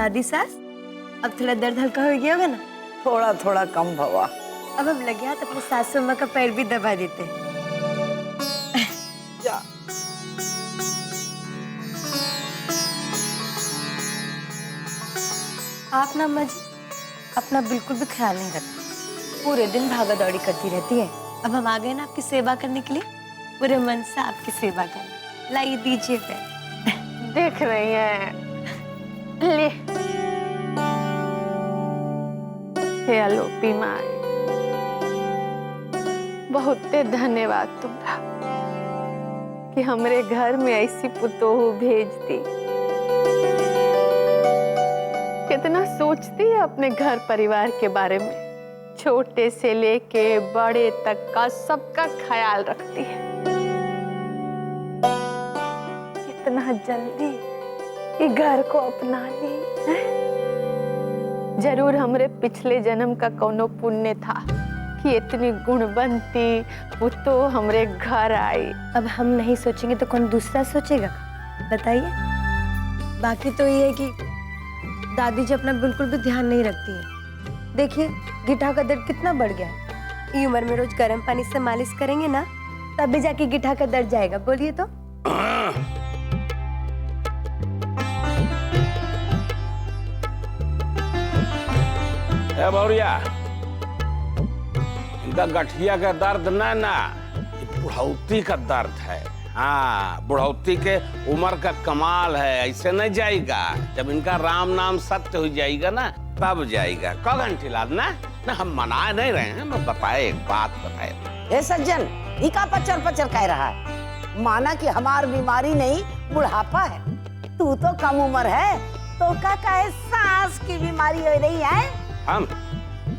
दादी सास, अब थोड़ा दर्द हल्का हो गया होगा ना? थोड़ा थोड़ा कम भवा। अब हम लगे हाथ अपने सासू माँ का पैर भी दबा देते हैं। जा। आप ना अम्मा जी अपना बिल्कुल भी ख्याल नहीं रखती, पूरे दिन भागा दौड़ी करती रहती है। अब हम आ गए ना आपकी सेवा करने के लिए, पूरे मन से आपकी सेवा करने। लाइए दीजिए पैर। देख रही हैं, ले हे आलोपी माई, बहुत धन्यवाद तुम्हारा कि हमरे घर में ऐसी पुतोहू भेज दी। कितना सोचती है अपने घर परिवार के बारे में, छोटे से लेके बड़े तक का सबका ख्याल रखती है। कितना जल्दी ये घर को अपना ली है? जरूर हमरे पिछले जन्म का कोनो पुण्य था कि इतनी गुणवंती पुतो हमरे घर आई। अब हम नहीं सोचेंगे तो कौन दूसरा सोचेगा, बताइए। बाकी तो ये है कि दादी जी अपना बिल्कुल भी ध्यान नहीं रखती है। देखिए गिठा का दर्द कितना बढ़ गया है। ये उम्र में रोज गर्म पानी से मालिश करेंगे ना, तभी जाके गिठा का दर्द जाएगा। बोलिए तो। बौरिया, इनका गठिया का दर्द ना, ये बुढ़ौती का दर्द है। हाँ, बुढ़ौती के उम्र का कमाल है, ऐसे नहीं जाएगा। जब इनका राम नाम सत्य हो जाएगा ना, तब जाएगा। क घंटी लाद ना हम मना नहीं रहे हैं, मैं बताए एक बात बताए। ए सज्जन, ई का पचर पचर कह रहा है? माना कि हमार बीमारी नहीं बुढ़ापा है। तू तो कम उम्र है, तो का कहे सांस की बीमारी हो रही है? हम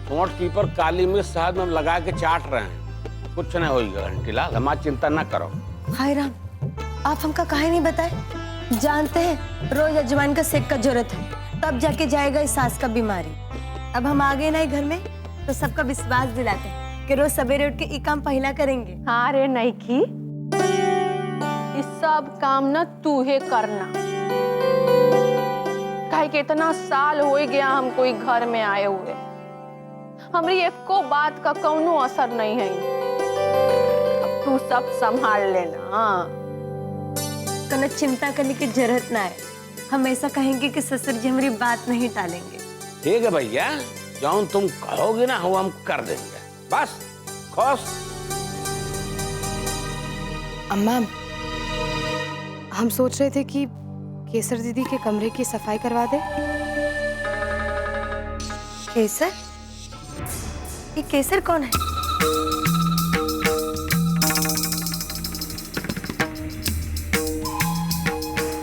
सोंठ की पर काली मिर्च शहद में लगा के चाट रहे हैं, कुछ नहीं होगा घंटी लाल, हमारी चिंता ना करो। हाय राम, आप हमका काहे नहीं बताए? जानते हैं रोज अजवाइन का सेक का जरूरत है, तब जाके जाएगा इस सांस का बीमारी। अब हम आ गए ना घर में, तो सबका विश्वास दिलाते हैं कि रोज सवेरे उठ के ये काम पहला करेंगे। हाँ रे नईखी, इस सब काम न तू ही करना। काहे कि इतना साल हो गया हम कोई घर में आए हुए, हमारी एको बात का कौनो असर नहीं है। अब तू सब संभाल लेना। तो चिंता करने की जरूरत ना है। हम ऐसा कहेंगे कि ससुर जी हमारी बात नहीं टालेंगे। ठीक है भैया, जौन तुम कहोगे ना वो हम कर देंगे, बस खुश। अम्मा, हम सोच रहे थे कि केसर दीदी के कमरे की सफाई करवा दे। केसर? ये केसर कौन है?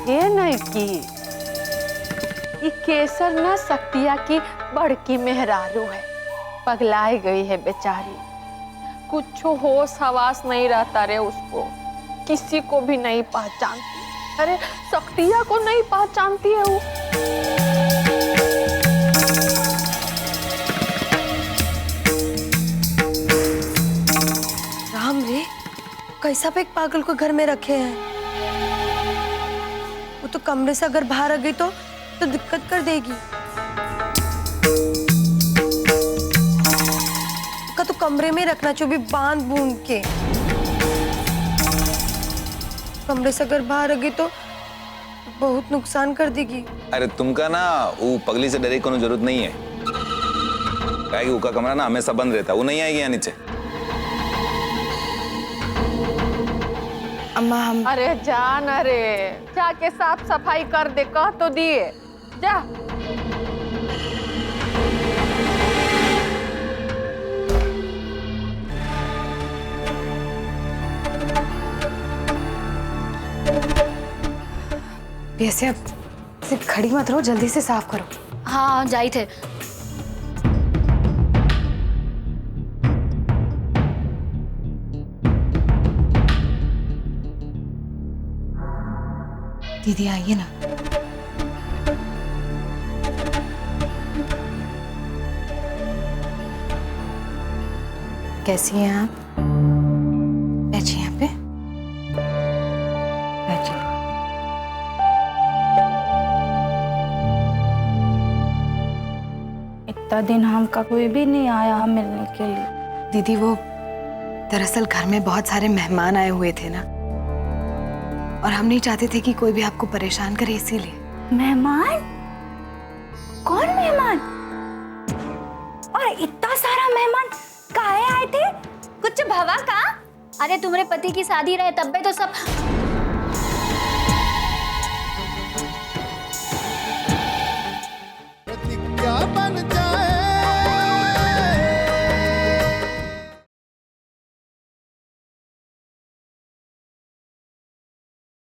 ये नहीं की, ये केसर ना सक्तिया की बड़की मेहरारू है। पगलाई गई है बेचारी, कुछ होश हवास नहीं रहता रे उसको, किसी को भी नहीं पहचानती। अरे सक्तिया को नहीं पहचानती है वो। राम रे, कैसा पे एक पागल को घर में रखे हैं? वो तो कमरे से अगर बाहर आ गई तो दिक्कत कर देगी। का तो कमरे में रखना चाहिए, बांध बूंद के। कमरे से अगर बाहर आ गई तो बहुत नुकसान कर देगी। अरे तुमका ना वो पगली से डरे कोनो जरूरत नहीं है, क्या कि उसका कमरा ना हमेशा बंद रहता, वो नहीं आएगी यहाँ नीचे। अम्मा हम अरे जा न रे, जाके साफ सफाई कर दे, कह तो दिए, जा। वैसे अब सिर्फ खड़ी मत रहो, जल्दी से साफ करो। हाँ जाई थे। दीदी आइए ना। कैसी हैं आप? बैठिए यहाँ पे, बैठिए। इतना दिन हमका कोई भी नहीं आया मिलने के लिए। दीदी वो दरअसल घर में बहुत सारे मेहमान आए हुए थे ना, और हम नहीं चाहते थे कि कोई भी आपको परेशान करे, इसीलिए। मेहमान? कौन मेहमान? और इतना सारा मेहमान काहे आए थे? कुछ भवा का? अरे तुम्हारे पति की शादी रहे तब भी तो सब